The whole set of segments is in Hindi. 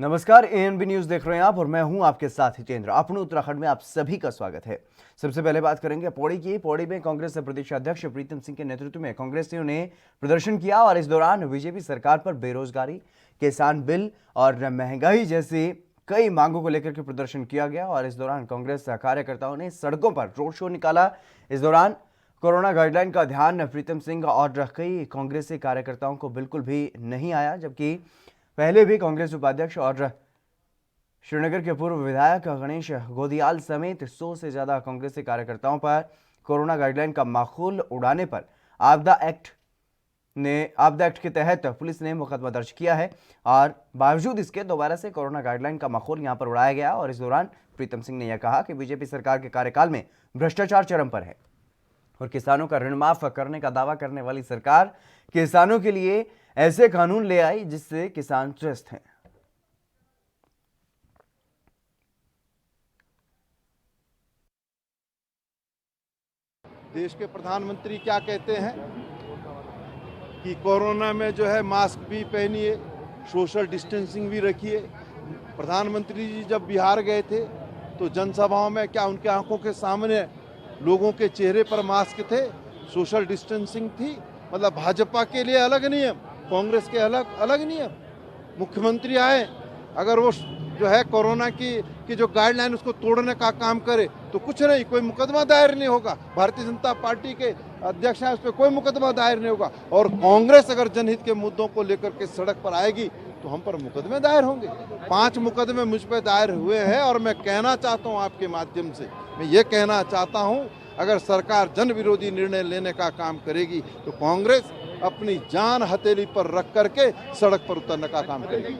नमस्कार, एएनबी न्यूज देख रहे हैं आप और मैं हूं आपके साथ हितेंद्र। अपने उत्तराखंड में आप सभी का स्वागत है। सबसे पहले बात करेंगे पौड़ी की। पौड़ी में कांग्रेस प्रदेश अध्यक्ष प्रीतम सिंह के नेतृत्व में कांग्रेसियों ने प्रदर्शन किया और इस दौरान बीजेपी सरकार पर बेरोजगारी, किसान बिल और महंगाई जैसी कई मांगों को लेकर के प्रदर्शन किया गया। और इस दौरान कांग्रेस कार्यकर्ताओं ने सड़कों पर रोड शो निकाला। इस दौरान कोरोना गाइडलाइन का ध्यान प्रीतम सिंह और कई कांग्रेसी कार्यकर्ताओं को बिल्कुल भी नहीं आया, जबकि पहले भी कांग्रेस उपाध्यक्ष और श्रीनगर के पूर्व विधायक गणेश गोदियाल समेत 100 से ज्यादा कांग्रेसी कार्यकर्ताओं पर कोरोना गाइडलाइन का माखूल उड़ाने पर आपदा एक्ट के तहत पुलिस ने मुकदमा दर्ज किया है। और बावजूद इसके दोबारा से कोरोना गाइडलाइन का माखूल यहां पर उड़ाया गया। और इस दौरान प्रीतम सिंह ने यह कहा कि बीजेपी सरकार के कार्यकाल में भ्रष्टाचार चरम पर है और किसानों का ऋण माफ करने का दावा करने वाली सरकार किसानों के लिए ऐसे कानून ले आई जिससे किसान त्रस्त हैं। देश के प्रधानमंत्री क्या कहते हैं कि कोरोना में जो है मास्क भी पहनिए, सोशल डिस्टेंसिंग भी रखिए। प्रधानमंत्री जी जब बिहार गए थे तो जनसभाओं में क्या उनके आंखों के सामने लोगों के चेहरे पर मास्क थे, सोशल डिस्टेंसिंग थी? मतलब भाजपा के लिए अलग नियम, कांग्रेस के अलग नियम। मुख्यमंत्री आए, अगर वो जो है कोरोना की जो गाइडलाइन उसको तोड़ने का काम करे तो कुछ नहीं, कोई मुकदमा दायर नहीं होगा। भारतीय जनता पार्टी के अध्यक्ष हैं, उस पर कोई मुकदमा दायर नहीं होगा। और कांग्रेस अगर जनहित के मुद्दों को लेकर के सड़क पर आएगी तो हम पर मुकदमे दायर होंगे। 5 मुकदमे मुझ पर दायर हुए हैं। और मैं कहना चाहता हूं आपके माध्यम से, मैं ये कहना चाहता हूं, अगर सरकार जन विरोधी निर्णय लेने का काम करेगी तो कांग्रेस अपनी जान हथेली पर रख करके सड़क पर उतरने का काम करेगी।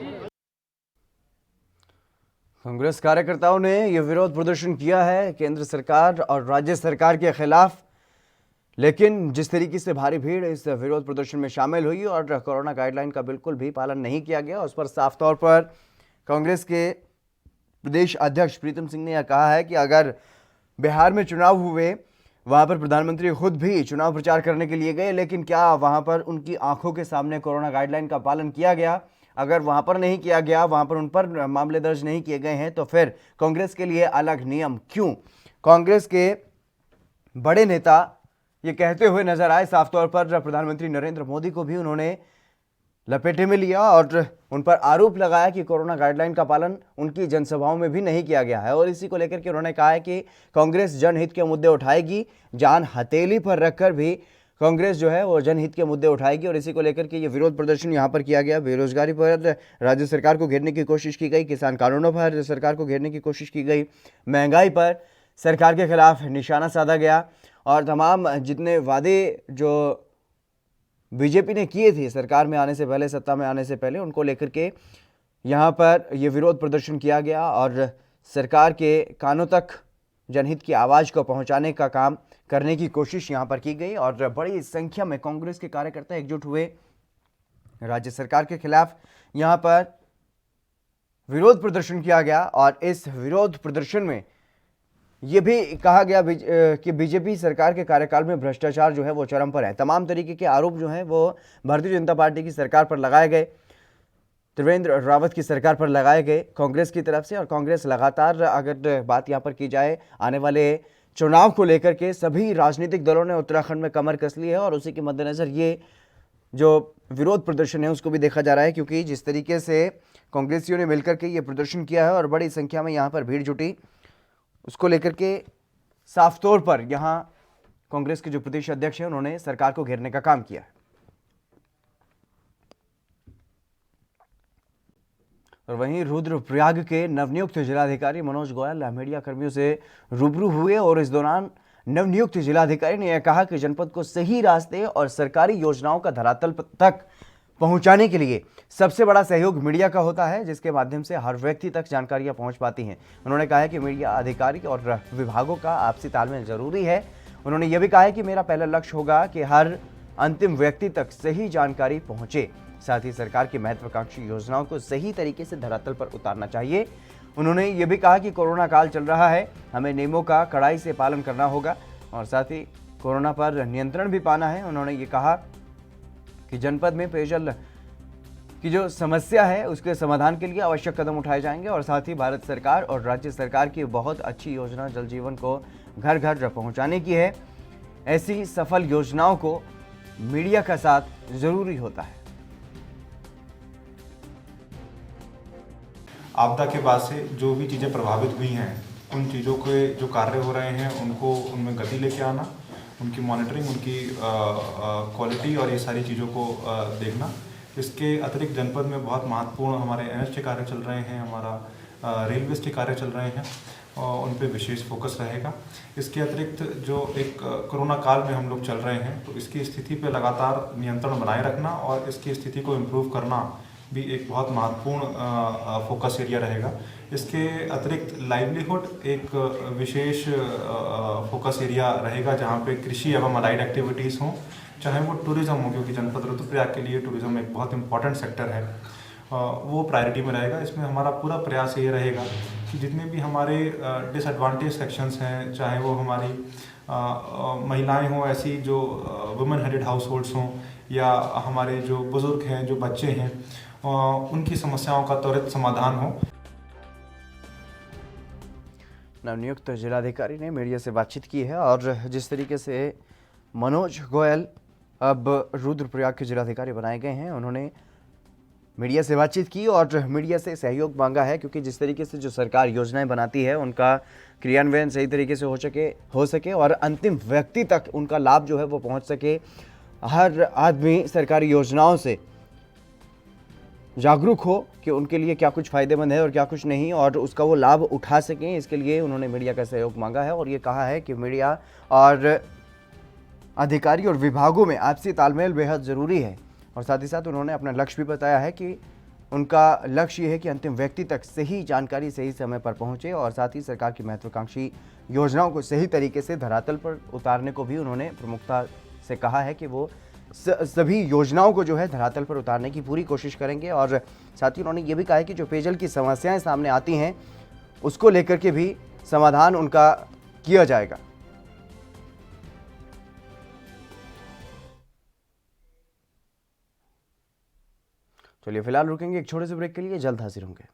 कांग्रेस कार्यकर्ताओं ने यह विरोध प्रदर्शन किया है केंद्र सरकार और राज्य सरकार के खिलाफ, लेकिन जिस तरीके से भारी भीड़ इस विरोध प्रदर्शन में शामिल हुई और कोरोना गाइडलाइन का बिल्कुल भी पालन नहीं किया गया, उस पर साफ तौर पर कांग्रेस के प्रदेश अध्यक्ष प्रीतम सिंह ने यह कहा है कि अगर बिहार में चुनाव हुए, वहां पर प्रधानमंत्री खुद भी चुनाव प्रचार करने के लिए गए, लेकिन क्या वहां पर उनकी आंखों के सामने कोरोना गाइडलाइन का पालन किया गया? अगर वहां पर नहीं किया गया, वहां पर उन पर मामले दर्ज नहीं किए गए हैं, तो फिर कांग्रेस के लिए अलग नियम क्यों? कांग्रेस के बड़े नेता ये कहते हुए नजर आए। साफ तौर पर प्रधानमंत्री नरेंद्र मोदी को भी उन्होंने लपेटे में लिया और उन पर आरोप लगाया कि कोरोना गाइडलाइन का पालन उनकी जनसभाओं में भी नहीं किया गया है। और इसी को लेकर के उन्होंने कहा है कि कांग्रेस जनहित के मुद्दे उठाएगी, जान हथेली पर रखकर भी कांग्रेस जो है वो जनहित के मुद्दे उठाएगी। और इसी को लेकर के ये विरोध प्रदर्शन यहाँ पर किया गया। बेरोजगारी पर राज्य सरकार को घेरने की कोशिश की गई, किसान कानूनों पर सरकार को घेरने की कोशिश की गई, महंगाई पर सरकार के खिलाफ निशाना साधा गया और तमाम जितने वादे जो बीजेपी ने किए थे सरकार में आने से पहले, सत्ता में आने से पहले, उनको लेकर के यहाँ पर यह विरोध प्रदर्शन किया गया और सरकार के कानों तक जनहित की आवाज को पहुंचाने का काम करने की कोशिश यहां पर की गई। और बड़ी संख्या में कांग्रेस के कार्यकर्ता एकजुट हुए राज्य सरकार के खिलाफ। यहां पर विरोध प्रदर्शन किया गया और इस विरोध प्रदर्शन में यह भी कहा गया कि बीजेपी सरकार के कार्यकाल में भ्रष्टाचार जो है वो चरम पर है। तमाम तरीके के आरोप जो हैं वो भारतीय जनता पार्टी की सरकार पर लगाए गए, त्रिवेंद्र रावत की सरकार पर लगाए गए कांग्रेस की तरफ से। और कांग्रेस लगातार, अगर बात यहाँ पर की जाए आने वाले चुनाव को लेकर के, सभी राजनीतिक दलों ने उत्तराखंड में कमर कस ली है और उसी के मद्देनजर ये जो विरोध प्रदर्शन है उसको भी देखा जा रहा है, क्योंकि जिस तरीके से कांग्रेसियों ने मिलकर के ये प्रदर्शन किया है और बड़ी संख्या में यहाँ पर भीड़ जुटी, उसको लेकर के साफ तौर पर यहाँ कांग्रेस के जो प्रदेश अध्यक्ष हैं उन्होंने सरकार को घेरने का काम किया है। और वहीं रुद्रप्रयाग के नवनियुक्त जिलाधिकारी मनोज गोयल मीडिया कर्मियों से रूबरू हुए और इस दौरान नवनियुक्त जिलाधिकारी ने यह कहा कि जनपद को सही रास्ते और सरकारी योजनाओं का धरातल तक पहुंचाने के लिए सबसे बड़ा सहयोग मीडिया का होता है, जिसके माध्यम से हर व्यक्ति तक जानकारियां पहुंच पाती हैं। उन्होंने कहा है कि मीडिया अधिकारी और विभागों का आपसी तालमेल जरूरी है। उन्होंने यह भी कहा है कि मेरा पहला लक्ष्य होगा कि हर अंतिम व्यक्ति तक सही जानकारी पहुंचे। साथ ही सरकार की महत्वाकांक्षी योजनाओं को सही तरीके से धरातल पर उतारना चाहिए। उन्होंने ये भी कहा कि कोरोना काल चल रहा है, हमें नियमों का कड़ाई से पालन करना होगा और साथ ही कोरोना पर नियंत्रण भी पाना है। उन्होंने ये कहा कि जनपद में पेयजल कि जो समस्या है उसके समाधान के लिए आवश्यक कदम उठाए जाएंगे और साथ ही भारत सरकार और राज्य सरकार की बहुत अच्छी योजना जल जीवन को घर घर पहुंचाने की है। ऐसी सफल योजनाओं को मीडिया का साथ जरूरी होता है। आपदा के बाद से जो भी चीज़ें प्रभावित हुई हैं उन चीज़ों के जो कार्य हो रहे हैं उनको उनमें गति लेके आना, उनकी मॉनिटरिंग, उनकी क्वालिटी और ये सारी चीज़ों को देखना। इसके अतिरिक्त जनपद में बहुत महत्वपूर्ण हमारे NH के कार्य चल रहे हैं, हमारा रेलवेज के कार्य चल रहे हैं और उन पे विशेष फोकस रहेगा। इसके अतिरिक्त जो एक कोरोना काल में हम लोग चल रहे हैं तो इसकी स्थिति पे लगातार नियंत्रण बनाए रखना और इसकी स्थिति को इम्प्रूव करना भी एक बहुत महत्वपूर्ण फोकस एरिया रहेगा। इसके अतिरिक्त लाइवलीहुड एक विशेष फोकस एरिया रहेगा जहाँ पे कृषि एवं अलाइड एक्टिविटीज़ हों, चाहे वो टूरिज़्म हो, क्योंकि जनपद रुद्रप्रयाग के लिए टूरिज़्म एक बहुत इंपॉर्टेंट सेक्टर है, वो प्रायोरिटी में रहेगा। इसमें हमारा पूरा प्रयास ये रहेगा कि जितने भी हमारे डिसएडवांटेज सेक्शंस हैं, चाहे वो हमारी महिलाएं हों, ऐसी जो वुमेन हेडेड हाउस होल्ड्स हों, या हमारे जो बुज़ुर्ग हैं, जो बच्चे हैं, उनकी समस्याओं का त्वरित समाधान हो। नवनियुक्त जिलाधिकारी ने मीडिया से बातचीत की है और जिस तरीके से मनोज गोयल अब रुद्रप्रयाग के जिलाधिकारी बनाए गए हैं, उन्होंने मीडिया से बातचीत की और मीडिया से सहयोग मांगा है, क्योंकि जिस तरीके से जो सरकार योजनाएं बनाती है उनका क्रियान्वयन सही तरीके से हो सके और अंतिम व्यक्ति तक उनका लाभ जो है वो पहुंच सके। हर आदमी सरकारी योजनाओं से जागरूक हो कि उनके लिए क्या कुछ फ़ायदेमंद है और क्या कुछ नहीं, और उसका वो लाभ उठा सकें। इसके लिए उन्होंने मीडिया का सहयोग मांगा है और ये कहा है कि मीडिया और अधिकारी और विभागों में आपसी तालमेल बेहद ज़रूरी है। और साथ ही साथ उन्होंने अपना लक्ष्य भी बताया है कि उनका लक्ष्य ये है कि अंतिम व्यक्ति तक सही जानकारी सही समय पर पहुंचे और साथ ही सरकार की महत्वाकांक्षी योजनाओं को सही तरीके से धरातल पर उतारने को भी उन्होंने प्रमुखता से कहा है कि वो सभी योजनाओं को जो है धरातल पर उतारने की पूरी कोशिश करेंगे। और साथ ही उन्होंने ये भी कहा है कि जो पेयजल की समस्याएं सामने आती हैं उसको लेकर के भी समाधान उनका किया जाएगा। चलिए फिलहाल रुकेंगे एक छोटे से ब्रेक के लिए, जल्द हाजिर होंगे।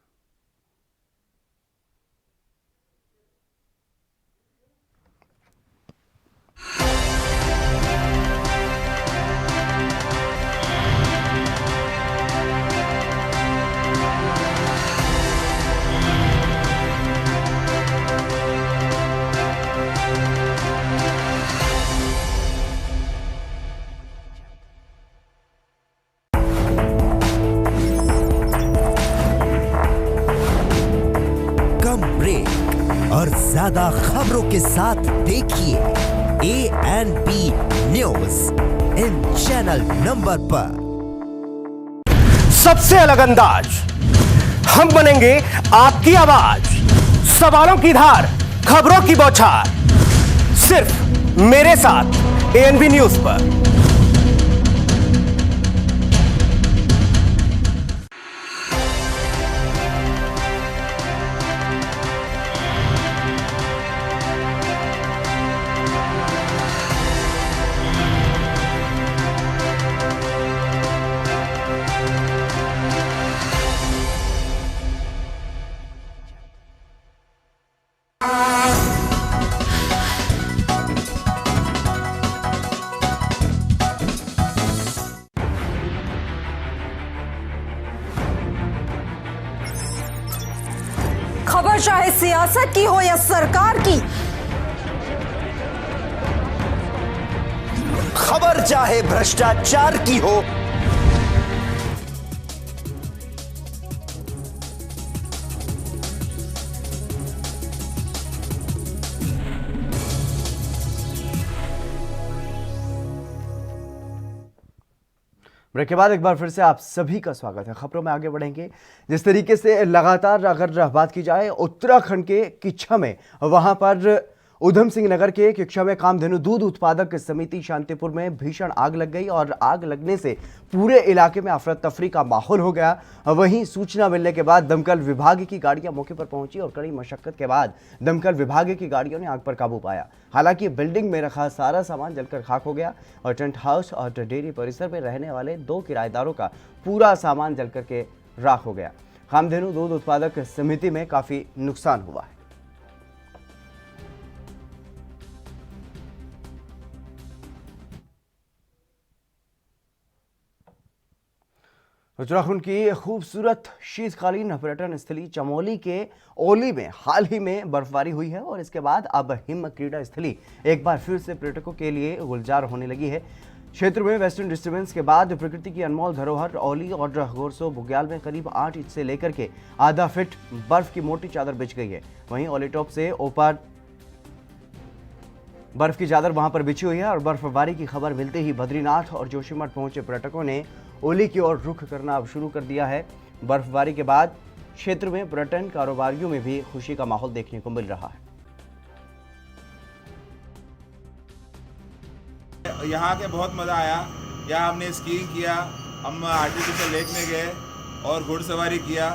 और ज्यादा खबरों के साथ देखिए ANP news in channel number पर। सबसे अलग अंदाज, हम बनेंगे आपकी आवाज, सवालों की धार, खबरों की बौछार, सिर्फ मेरे साथ ANP न्यूज पर। खबर चाहे सियासत की हो या सरकार की, खबर चाहे भ्रष्टाचार की हो, ब्रेक के बाद एक बार फिर से आप सभी का स्वागत है। खबरों में आगे बढ़ेंगे। जिस तरीके से लगातार अगर बात की जाए उत्तराखंड के किच्छा में, वहां पर उधम सिंह नगर के किक्षा में कामधेनु दूध उत्पादक समिति शांतिपुर में भीषण आग लग गई और आग लगने से पूरे इलाके में अफरा तफरी का माहौल हो गया। वहीं सूचना मिलने के बाद दमकल विभाग की गाड़ियां मौके पर पहुंची और कड़ी मशक्कत के बाद दमकल विभाग की गाड़ियों ने आग पर काबू पाया। हालांकि बिल्डिंग में रखा सारा सामान जलकर खाक हो गया और टेंट हाउस और डेयरी परिसर में रहने वाले 2 किराएदारों का पूरा सामान जलकर के राख हो गया। कामधेनु दूध उत्पादक समिति में काफी नुकसान हुआ है। उत्तराखंड की खूबसूरत शीतकालीन पर्यटन स्थली चमोली के ओली में हाल ही में बर्फबारी हुई है और इसके बाद अब हिम क्रीड़ा स्थली एक बार फिर से पर्यटकों के लिए गुलजार होने लगी है। क्षेत्र में वेस्टर्न डिस्टर्बेंस के बाद प्रकृति की अनमोल धरोहर ओली और गोरसो बुग्याल में करीब 8 इंच से लेकर के आधा फीट बर्फ की मोटी चादर बिछ गई है। वहीं ओली टॉप से ऊपर बर्फ की चादर वहां पर बिछी हुई है और बर्फबारी की खबर मिलते ही बद्रीनाथ और जोशीमठ पहुंचे पर्यटकों ने ओली की ओर रुख करना अब शुरू कर दिया है। बर्फबारी के बाद क्षेत्र में पर्यटन कारोबारियों में भी खुशी का माहौल देखने को मिल रहा है। यहाँ के बहुत मज़ा आया। यहाँ हमने स्कीइंग किया, हम आर्टिफिशियल लेक में गए और घुड़सवारी किया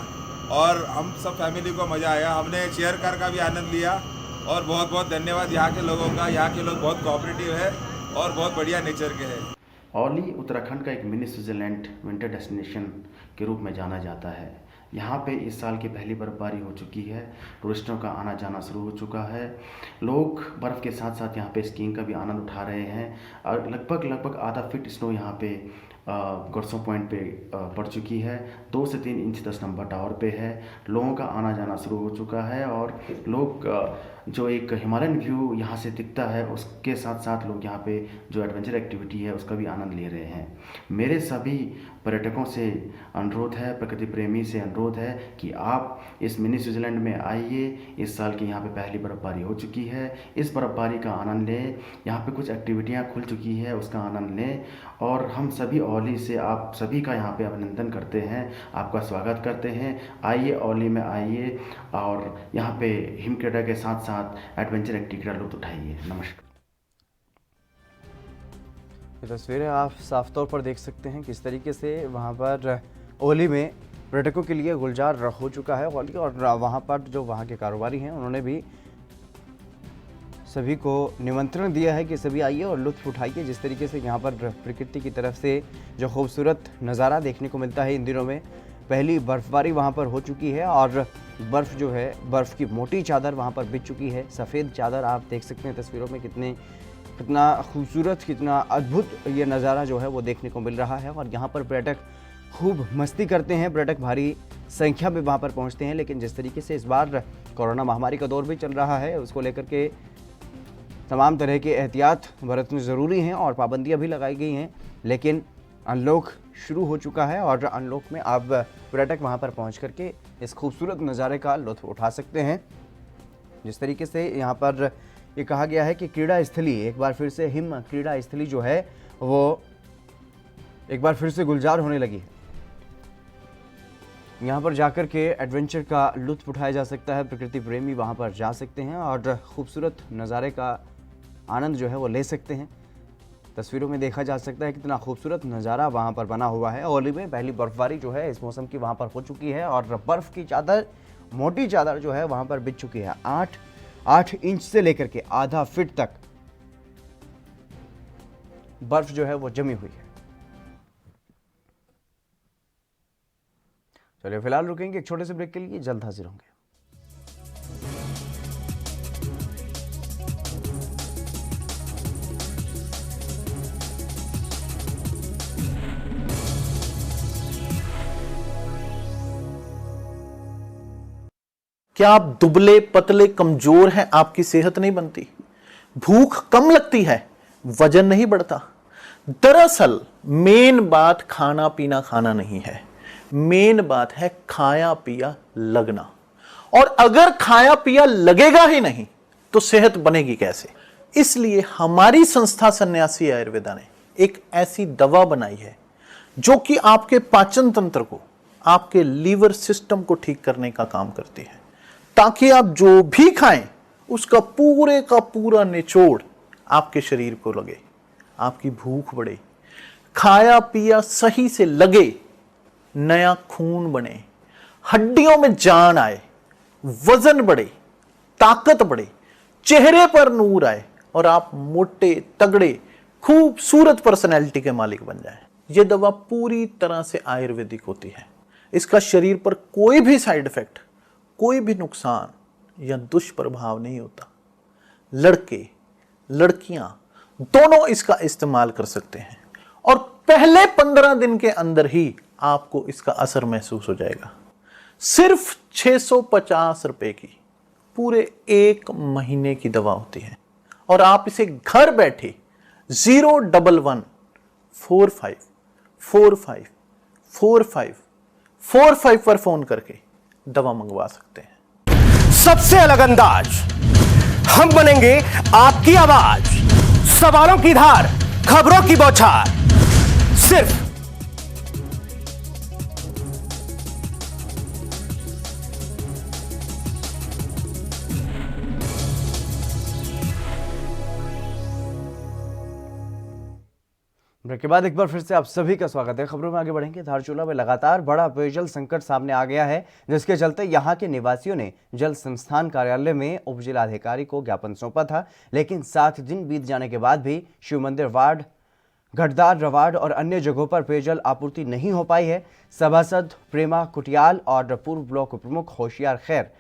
और हम सब फैमिली को मज़ा आया। हमने चेयर कार का भी आनंद लिया और बहुत बहुत धन्यवाद यहाँ के लोगों का। यहाँ के लोग बहुत कोऑपरेटिव है और बहुत बढ़िया नेचर के हैं। ओली उत्तराखंड का एक मिनी स्विट्जरलैंड विंटर डेस्टिनेशन के रूप में जाना जाता है। यहाँ पे इस साल की पहली बर्फबारी हो चुकी है, टूरिस्टों का आना जाना शुरू हो चुका है। लोग बर्फ़ के साथ साथ यहाँ पे स्कीइंग का भी आनंद उठा रहे हैं और लगभग आधा फीट स्नो यहाँ पे गुरसो पॉइंट पे पड़ चुकी है। 2 से 3 इंच 10 नंबर टावर पे है। लोगों का आना जाना शुरू हो चुका है और लोग जो एक हिमालयन व्यू यहाँ से दिखता है उसके साथ साथ लोग यहाँ पे जो एडवेंचर एक्टिविटी है उसका भी आनंद ले रहे हैं। मेरे सभी पर्यटकों से अनुरोध है, प्रकृति प्रेमी से अनुरोध है कि आप इस मिनी स्विट्जरलैंड में आइए। इस साल की यहाँ पे पहली बर्फबारी हो चुकी है, इस बर्फबारी का आनंद लें। यहाँ पे कुछ एक्टिविटियाँ खुल चुकी है, उसका आनंद लें और हम सभी ओली से आप सभी का यहाँ पे अभिनंदन करते हैं, आपका स्वागत करते हैं। आइए ओली में आइए और यहाँ पे हिम क्रीड़ा के साथ साथ एडवेंचर एक्टिविटी का लुत्फ उठाइए। नमस्कार। ये तस्वीरें आप साफ तौर पर देख सकते हैं किस तरीके से वहाँ पर ओली में पर्यटकों के लिए गुलजार हो चुका है ओली और वहाँ पर जो वहाँ के कारोबारी हैं उन्होंने भी सभी को निमंत्रण दिया है कि सभी आइए और लुत्फ उठाइए। जिस तरीके से यहाँ पर प्रकृति की तरफ से जो खूबसूरत नज़ारा देखने को मिलता है, इन दिनों में पहली बर्फबारी वहाँ पर हो चुकी है और बर्फ़ जो है, बर्फ़ की मोटी चादर वहाँ पर बिछ चुकी है। सफ़ेद चादर आप देख सकते हैं तस्वीरों में कितना खूबसूरत, कितना अद्भुत ये नज़ारा जो है वो देखने को मिल रहा है। और यहाँ पर पर्यटक खूब मस्ती करते हैं, पर्यटक भारी संख्या में वहाँ पर पहुँचते हैं। लेकिन जिस तरीके से इस बार कोरोना महामारी का दौर भी चल रहा है, उसको लेकर के तमाम तरह के एहतियात बरतने ज़रूरी हैं और पाबंदियाँ भी लगाई गई हैं। लेकिन अनलॉक शुरू हो चुका है और अनलॉक में आप पर्यटक वहाँ पर पहुँच करके इस खूबसूरत नज़ारे का लुत्फ़ उठा सकते हैं। जिस तरीके से यहाँ पर ये कहा गया है कि क्रीड़ा स्थली एक बार फिर से, हिम क्रीड़ा स्थली जो है वो एक बार फिर से गुलजार होने लगी है। यहाँ पर जाकर के एडवेंचर का लुत्फ़ उठाया जा सकता है, प्रकृति प्रेमी वहाँ पर जा सकते हैं और खूबसूरत नज़ारे का आनंद जो है वो ले सकते हैं। तस्वीरों में देखा जा सकता है कितना खूबसूरत नज़ारा वहाँ पर बना हुआ है। ओली में पहली बर्फबारी जो है इस मौसम की वहाँ पर हो चुकी है और बर्फ़ की चादर, मोटी चादर जो है वहाँ पर बिछ चुकी है। 8 इंच से लेकर के आधा फीट तक बर्फ जो है वो जमी हुई है। चलिए फिलहाल रुकेंगे एक छोटे से ब्रेक के लिए, जल्द हाजिर होंगे। क्या आप दुबले पतले कमजोर हैं, आपकी सेहत नहीं बनती, भूख कम लगती है, वजन नहीं बढ़ता? दरअसल मेन बात खाना पीना खाना नहीं है, मेन बात है खाया पिया लगना। और अगर खाया पिया लगेगा ही नहीं तो सेहत बनेगी कैसे? इसलिए हमारी संस्था सन्यासी आयुर्वेदा ने एक ऐसी दवा बनाई है जो कि आपके पाचन तंत्र को, आपके लीवर सिस्टम को ठीक करने का काम करती है, ताकि आप जो भी खाएं उसका पूरे का पूरा निचोड़ आपके शरीर को लगे, आपकी भूख बढ़े, खाया पिया सही से लगे, नया खून बने, हड्डियों में जान आए, वजन बढ़े, ताकत बढ़े, चेहरे पर नूर आए और आप मोटे तगड़े खूबसूरत पर्सनैलिटी के मालिक बन जाएं। यह दवा पूरी तरह से आयुर्वेदिक होती है। इसका शरीर पर कोई भी साइड इफेक्ट, कोई भी नुकसान या दुष्प्रभाव नहीं होता। लड़के लड़कियां दोनों इसका इस्तेमाल कर सकते हैं और पहले 15 दिन के अंदर ही आपको इसका असर महसूस हो जाएगा। सिर्फ 650 रुपए की पूरे 1 महीने की दवा होती है और आप इसे घर बैठे 01145454545 पर फोन करके दवा मंगवा सकते हैं। सबसे अलग अंदाज, हम बनेंगे आपकी आवाज, सवालों की धार, खबरों की बौछार, सिर्फ ब्रेक के बाद एक बार फिर से आप सभी का स्वागत है। खबरों में आगे बढ़ेंगे। धारचूला में लगातार बड़ा पेयजल संकट सामने आ गया है, जिसके चलते यहां के निवासियों ने जल संस्थान कार्यालय में उप जिलाधिकारी को ज्ञापन सौंपा था, लेकिन 7 दिन बीत जाने के बाद भी शिव मंदिर वार्ड, घटदार रवाड और अन्य जगहों पर पेयजल आपूर्ति नहीं हो पाई है। सभासद प्रेमा कुटियाल और पूर्व ब्लॉक प्रमुख होशियार खैर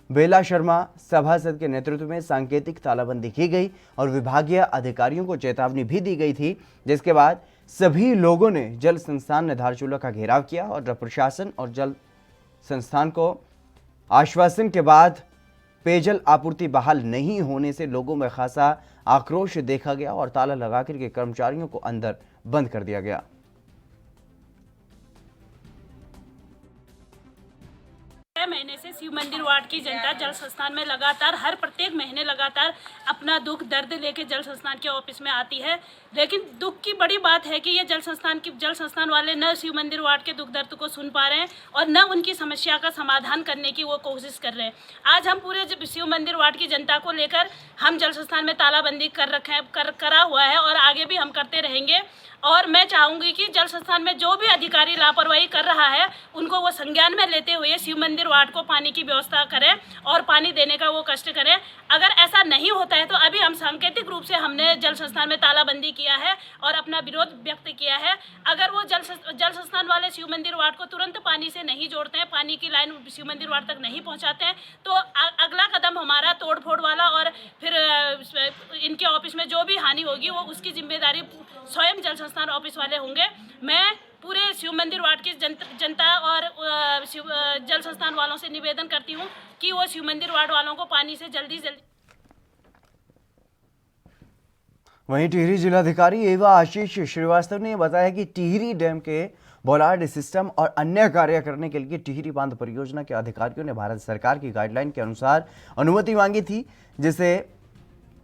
बेला शर्मा सभासद के नेतृत्व में सांकेतिक तालाबंदी की गई और विभागीय अधिकारियों को चेतावनी भी दी गई थी, जिसके बाद सभी लोगों ने जल संस्थान ने धारचूला का घेराव किया और प्रशासन और जल संस्थान को आश्वासन के बाद पेयजल आपूर्ति बहाल नहीं होने से लोगों में खासा आक्रोश देखा गया और ताला लगाकर के कर्मचारियों को अंदर बंद कर दिया गया। महीने से शिव मंदिर वार्ड की जनता जल संस्थान में लगातार हर प्रत्येक महीने लगातार अपना दुख दर्द लेके जल संस्थान के ऑफिस में आती है, लेकिन दुख की बड़ी बात है कि ये जल संस्थान वाले न शिव मंदिर वार्ड के दुख दर्द को सुन पा रहे हैं और न उनकी समस्या का समाधान करने की वो कोशिश कर रहे हैं। आज हम पूरे शिव मंदिर वार्ड की जनता को लेकर हम जल संस्थान में तालाबंदी करा हुआ है और आगे भी हम करते रहेंगे। और मैं चाहूँगी कि जल संस्थान में जो भी अधिकारी लापरवाही कर रहा है उनको वो संज्ञान में लेते हुए शिव मंदिर वार्ड को पानी की व्यवस्था करें और पानी देने का वो कष्ट करें। अगर ऐसा नहीं होता है तो अभी हम सांकेतिक रूप से हमने जल संस्थान में तालाबंदी किया है और अपना विरोध व्यक्त किया है। अगर वो जल संस्थान वाले शिव मंदिर वार्ड को तुरंत पानी से नहीं जोड़ते हैं, पानी की लाइन शिव मंदिर वार्ड तक नहीं पहुँचाते हैं, तो अगला कदम हमारा तोड़फोड़ वाला और फिर इनके ऑफिस में जो भी हानि होगी वो उसकी जिम्मेदारी स्वयं जल संस्थान ऑफिस वाले होंगे। मैं पूरे शिव मंदिर वार्ड की जनता और जल संस्थान वालों से निवेदन करती हूं कि वो शिव मंदिर वार्ड वालों को पानी से जल्दी वहीं टिहरी जिलाधिकारी एवा आशीष श्रीवास्तव ने बताया कि टिहरी डैम के बोलार्ड सिस्टम और अन्य कार्य करने के लिए टिहरी बांध परियोजना के अधिकारियों ने भारत सरकार की गाइडलाइन के अनुसार अनुमति मांगी थी, जिसे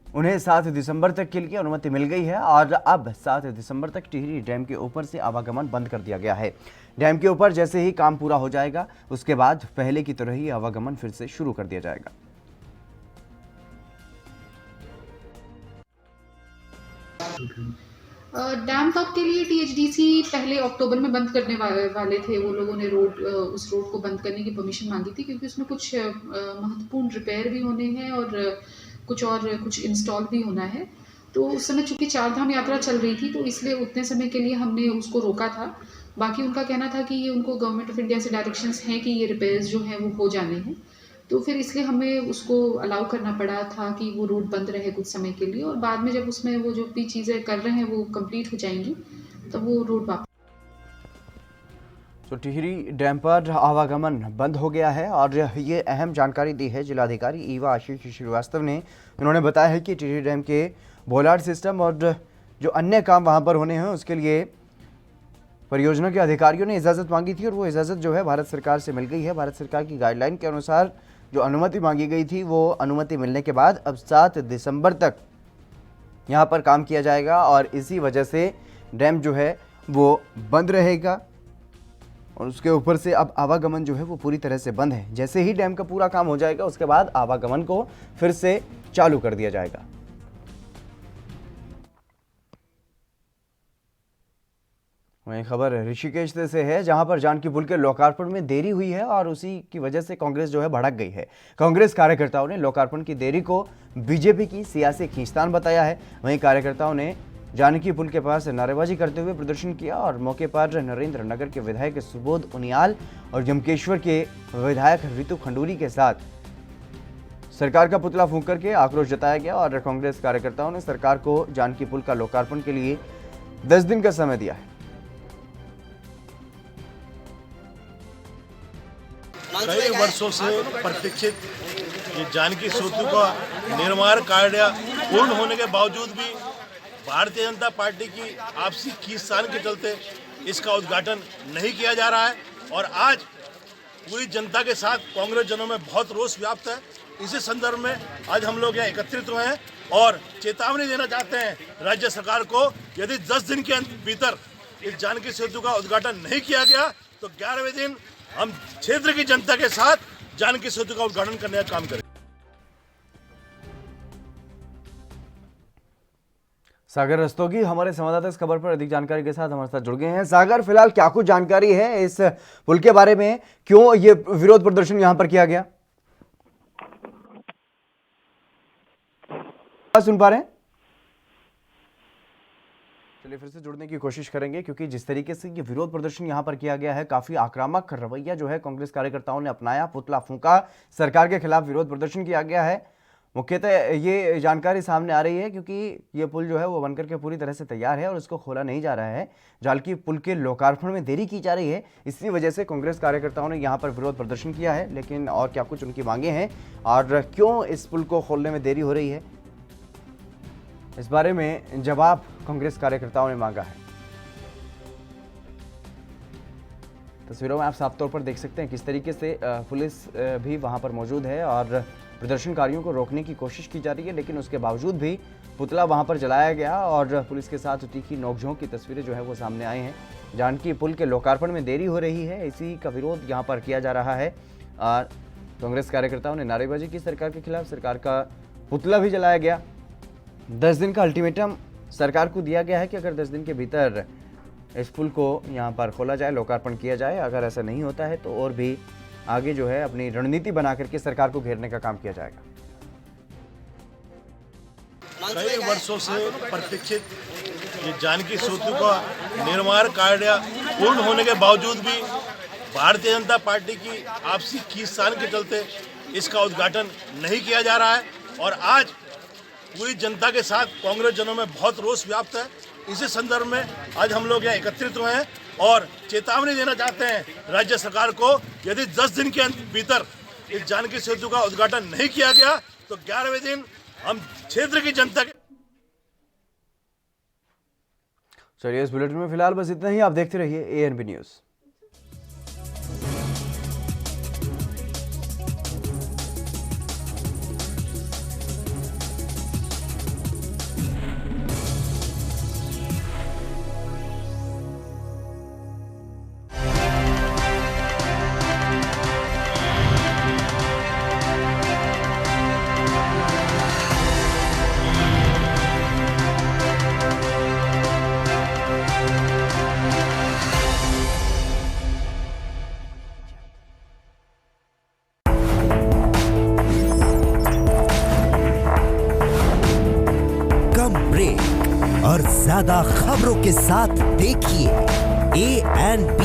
उन्हें 7 दिसंबर तक के लिए अनुमति मिल गई है और अब 7 दिसंबर तक टिहरी डैम के ऊपर से आवागमन बंद कर दिया गया है। डैम के ऊपर जैसे ही काम पूरा हो जाएगा उसके बाद पहले की तरह ही आवागमन फिर से शुरू कर दिया जाएगा। डैम पंप के लिए टीएचडीसी पहले अक्टूबर में बंद करने वाले थे। वो लोगों ने उस रोड को बंद करने की परमिशन मांगी थी क्योंकि उसमें कुछ महत्वपूर्ण रिपेयर भी होने हैं और कुछ इंस्टॉल भी होना है। तो उस समय चूंकि 4 धाम यात्रा चल रही थी तो इसलिए उतने समय के लिए हमने उसको रोका था। बाकी उनका कहना था कि ये उनको गवर्नमेंट ऑफ इंडिया से डायरेक्शंस हैं कि ये रिपेयर्स जो हैं वो हो जाने हैं, तो फिर इसलिए हमें उसको अलाउ करना पड़ा था कि वो रोड बंद रहे कुछ समय के लिए और बाद में जब उसमें वो जो भी चीज़ें कर रहे हैं वो कंप्लीट हो जाएंगी तब वो रोड वापस। तो टिहरी डैम पर आवागमन बंद हो गया है और ये अहम जानकारी दी है जिलाधिकारी ईवा आशीष श्रीवास्तव ने। उन्होंने बताया है कि टिहरी डैम के बोलार्ड सिस्टम और जो अन्य काम वहां पर होने हैं उसके लिए परियोजना के अधिकारियों ने इजाज़त मांगी थी और वो इजाज़त जो है भारत सरकार से मिल गई है। भारत सरकार की गाइडलाइन के अनुसार जो अनुमति मांगी गई थी वो अनुमति मिलने के बाद अब 7 दिसंबर तक यहाँ पर काम किया जाएगा और इसी वजह से डैम जो है वो बंद रहेगा। और उसके ऊपर से अब आवागमन जो है वो पूरी तरह से बंद है। जैसे ही डैम का पूरा काम हो जाएगा उसके बाद आवागमन को फिर से चालू कर दिया जाएगा। वहीं खबर ऋषिकेश से है, जहां पर जानकी पुल के लोकार्पण में देरी हुई है और उसी की वजह से कांग्रेस जो है भड़क गई है। कांग्रेस कार्यकर्ताओं ने लोकार्पण की देरी को बीजेपी की सियासी खींचतान बताया है। वहीं कार्यकर्ताओं ने जानकी पुल के पास नारेबाजी करते हुए प्रदर्शन किया और मौके पर नरेंद्र नगर के विधायक सुबोध उनियाल और जमकेश्वर के विधायक रितु खंडूरी के साथ सरकार का पुतला फूंक करके आक्रोश जताया गया और कांग्रेस कार्यकर्ताओं ने सरकार को जानकी पुल का लोकार्पण के लिए 10 दिन का समय दिया है। कई वर्षों से प्रतीक्षित ये जानकी सेतु का निर्माण कार्य पूर्ण होने के बावजूद भी भारतीय जनता पार्टी की आपसी खींचतान के चलते इसका उद्घाटन नहीं किया जा रहा है और आज पूरी जनता के साथ कांग्रेस जनों में बहुत रोष व्याप्त है। इसी संदर्भ में आज हम लोग यहाँ एकत्रित हुए हैं और चेतावनी देना चाहते हैं राज्य सरकार को, यदि 10 दिन के भीतर इस जानकी सेतु का उद्घाटन नहीं किया गया तो 11वें दिन हम क्षेत्र की जनता के साथ जानकी सेतु का उद्घाटन करने का काम करें। सागर रस्तोगी हमारे संवाददाता इस खबर पर अधिक जानकारी के साथ हमारे साथ जुड़ गए हैं। सागर, फिलहाल क्या कुछ जानकारी है इस पुल के बारे में, क्यों ये विरोध प्रदर्शन यहां पर किया गया? सुन पा रहे हैं? चलिए फिर से जुड़ने की कोशिश करेंगे, क्योंकि जिस तरीके से ये विरोध प्रदर्शन यहां पर किया गया है, काफी आक्रामक रवैया जो है कांग्रेस कार्यकर्ताओं ने अपनाया, पुतला फूंका, सरकार के खिलाफ विरोध प्रदर्शन किया गया है। मुख्यतः ये जानकारी सामने आ रही है क्योंकि ये पुल जो है वो बनकर के पूरी तरह से तैयार है और इसको खोला नहीं जा रहा है। जानकी पुल के लोकार्पण में देरी की जा रही है, इसी वजह से कांग्रेस कार्यकर्ताओं ने यहाँ पर विरोध प्रदर्शन किया है। लेकिन और क्या कुछ उनकी मांगे हैं और क्यों इस पुल को खोलने में देरी हो रही है, इस बारे में जवाब कांग्रेस कार्यकर्ताओं ने मांगा है। तस्वीरों में आप साफ तौर पर देख सकते हैं किस तरीके से पुलिस भी वहां पर मौजूद है और प्रदर्शनकारियों को रोकने की कोशिश की जा रही है, लेकिन उसके बावजूद भी पुतला वहां पर जलाया गया और पुलिस के साथ तीखी नोकझोंक की तस्वीरें जो है वो सामने आई हैं। जानकी पुल के लोकार्पण में देरी हो रही है, इसी का विरोध यहां पर किया जा रहा है और कांग्रेस कार्यकर्ताओं ने नारेबाजी की सरकार के खिलाफ, सरकार का पुतला भी जलाया गया। 10 दिन का अल्टीमेटम सरकार को दिया गया है कि अगर 10 दिन के भीतर इस पुल को यहाँ पर खोला जाए, लोकार्पण किया जाए। अगर ऐसा नहीं होता है तो और भी आगे जो है अपनी रणनीति बना करके सरकार को घेरने का काम किया जाएगा। कई वर्षों से प्रतीक्षित ये जानकी सेतु का निर्माण कार्य पूर्ण होने के बावजूद भी भारतीय जनता पार्टी की आपसी खींचतान के चलते इसका उद्घाटन नहीं किया जा रहा है और आज पूरी जनता के साथ कांग्रेस जनों में बहुत रोष व्याप्त है। इसी संदर्भ में आज हम लोग यहाँ एकत्रित हुए हैं और चेतावनी देना चाहते हैं राज्य सरकार को, यदि 10 दिन के भीतर इस जानकी सेतु का उद्घाटन नहीं किया गया तो 11वें दिन हम क्षेत्र की जनता के। चलिए इस बुलेटिन में फिलहाल बस इतना ही। आप देखते रहिए ANB न्यूज़। और ज्यादा खबरों के साथ देखिए ANB